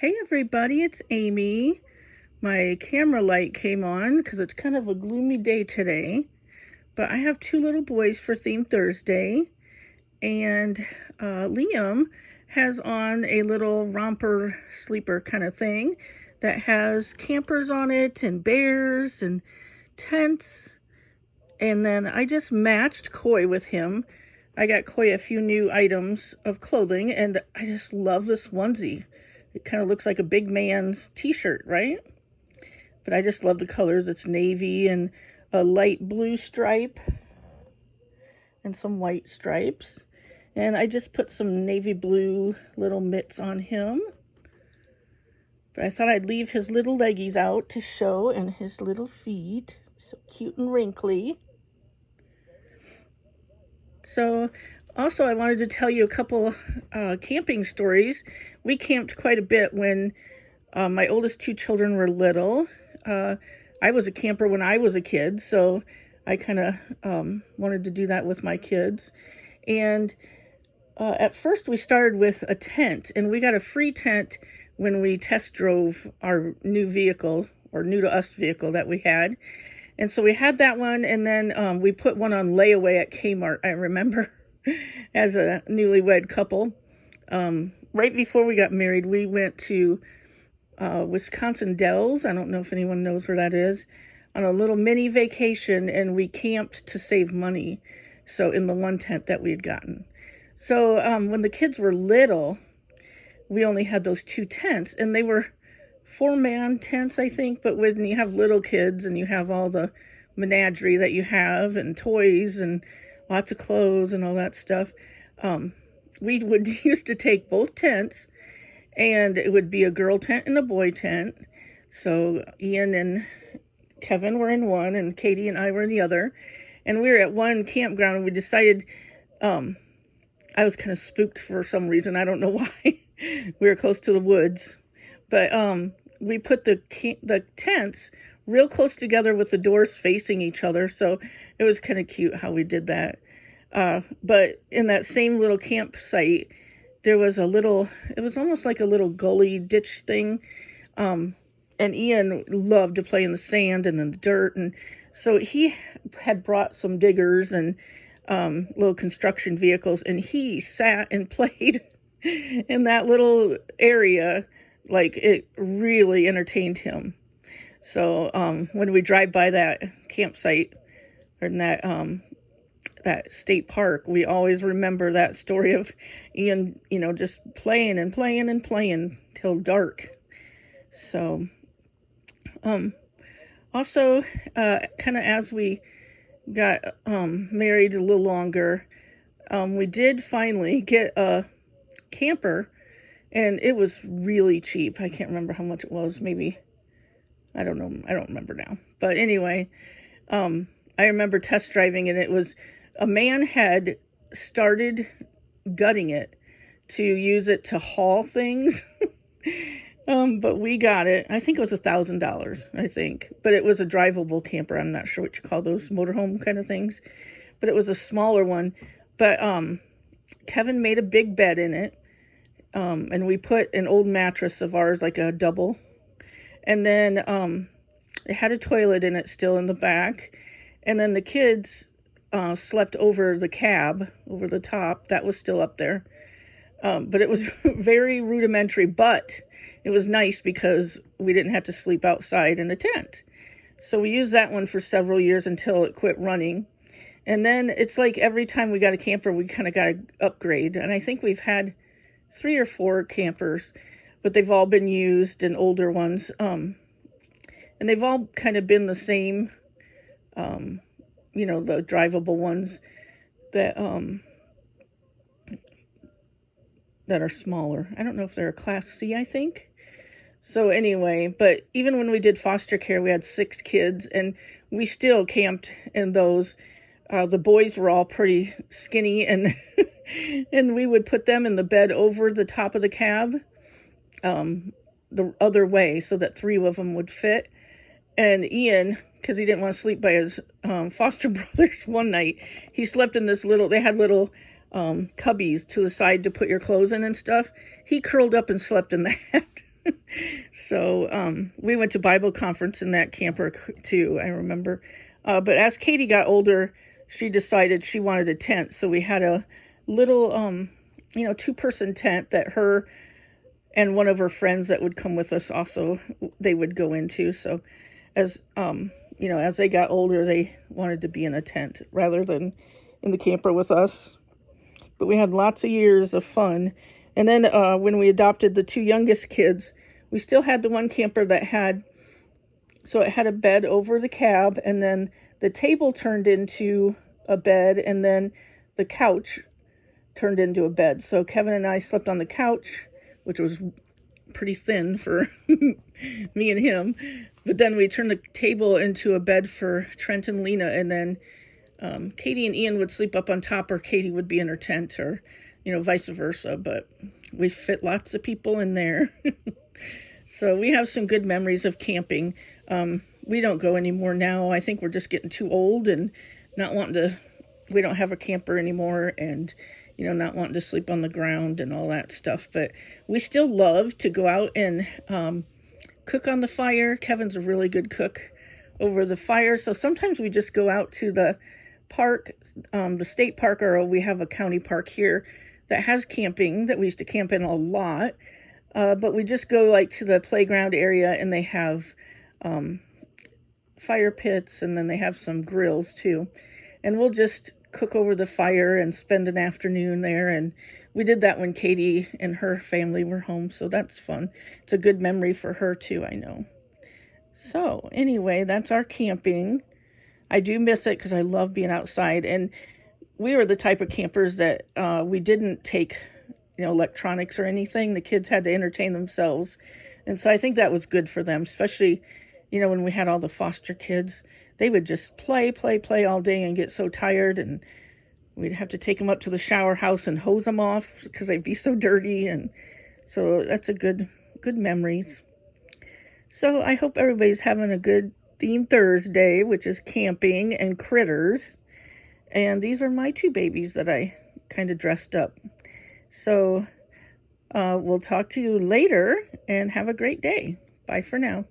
Hey everybody, it's Amy. My camera light came on because it's kind of a gloomy day today. But I have two little boys for Theme Thursday. And Liam has on a little romper sleeper kind of thing that has campers on it and bears and tents. And then I just matched Coy with him. I got Coy a few new items of clothing, and I just love this onesie. It kind of looks like a big man's t-shirt, right? But I just love the colors. It's navy and a light blue stripe and some white stripes. And I just put some navy blue little mitts on him. But I thought I'd leave his little leggies out to show, and his little feet. So cute and wrinkly. So also I wanted to tell you a couple camping stories. We camped quite a bit when my oldest two children were little. I was a camper when I was a kid, so I kind of wanted to do that with my kids. And at first we started with a tent, and we got a free tent when we test drove our new vehicle, or new to us vehicle that we had. And so we had that one, and then we put one on layaway at Kmart, I remember, as a newlywed couple. Right before we got married, we went to Wisconsin Dells. I don't know if anyone knows where that is, on a little mini vacation, and we camped to save money. So in the one tent that we had gotten. So when the kids were little, we only had those two tents, and they were 4-man tents, I think. But when you have little kids and you have all the menagerie that you have and toys and lots of clothes and all that stuff, we would used to take both tents, and it would be a girl tent and a boy tent. So Ian and Kevin were in one, and Katie and I were in the other. And we were at one campground, and we decided, I was kind of spooked for some reason. I don't know why. We were close to the woods. But we put the tents real close together with the doors facing each other. So it was kind of cute how we did that. But in that same little campsite, there was it was almost like a little gully ditch thing. And Ian loved to play in the sand and in the dirt. And so he had brought some diggers and little construction vehicles, and he sat and played in that little area. Like, it really entertained him. So when we drive by that campsite, or in that state park, we always remember that story of Ian, just playing and playing and playing till dark. So also kind of as we got married a little longer, we did finally get a camper, and it was really cheap. I can't remember how much it was. Maybe, I don't know. I don't remember now. But anyway, I remember test driving, and it was, a man had started gutting it to use it to haul things. But we got it. I think it was $1,000, I think. But it was a drivable camper. I'm not sure what you call those, motorhome kind of things. But it was a smaller one. But Kevin made a big bed in it. And we put an old mattress of ours, like a double. And then it had a toilet in it still in the back. And then the kids slept over the cab, over the top. That was still up there. But it was very rudimentary, but it was nice because we didn't have to sleep outside in a tent. So we used that one for several years until it quit running. And then it's like every time we got a camper, we kind of got to upgrade. And I think we've had 3 or 4 campers, but they've all been used, and older ones. And they've all kind of been the same, the drivable ones that are smaller. I don't know if they're a Class C, I think. So anyway, but even when we did foster care, we had 6 kids, and we still camped in those. The boys were all pretty skinny, and and we would put them in the bed over the top of the cab, the other way, so that 3 of them would fit. And Ian, because he didn't want to sleep by his foster brothers one night, he slept in this they had little cubbies to the side to put your clothes in and stuff. He curled up and slept in that. So we went to Bible conference in that camper too, I remember. But as Katie got older, she decided she wanted a tent. So we had a little, 2-person tent that her and one of her friends that would come with us also, they would go into. So as they got older, they wanted to be in a tent rather than in the camper with us. But we had lots of years of fun. And then when we adopted the 2 youngest kids, we still had the one camper that had a bed over the cab, and then the table turned into a bed, and then the couch turned into a bed. So Kevin and I slept on the couch, which was pretty thin for me and him. But then we turned the table into a bed for Trent and Lena, and then Katie and Ian would sleep up on top, or Katie would be in her tent, or vice versa. But we fit lots of people in there. So we have some good memories of camping. We don't go anymore now. I think we're just getting too old and not wanting to, we don't have a camper anymore, and not wanting to sleep on the ground and all that stuff. But we still love to go out and cook on the fire. Kevin's a really good cook over the fire. So sometimes we just go out to the park, the state park, or we have a county park here that has camping that we used to camp in a lot. But we just go like to the playground area, and they have fire pits, and then they have some grills too. And we'll just cook over the fire and spend an afternoon there. And we did that when Katie and her family were home, so that's fun. It's a good memory for her too, I know. So anyway, that's our camping. I do miss it because I love being outside. And we were the type of campers that we didn't take electronics or anything. The kids had to entertain themselves. And so I think that was good for them, especially, when we had all the foster kids. They would just play all day and get so tired, and we'd have to take them up to the shower house and hose them off because they'd be so dirty. And so that's a good memories. So I hope everybody's having a good theme Thursday, which is camping and critters. And these are my 2 babies that I kind of dressed up. So we'll talk to you later, and have a great day. Bye for now.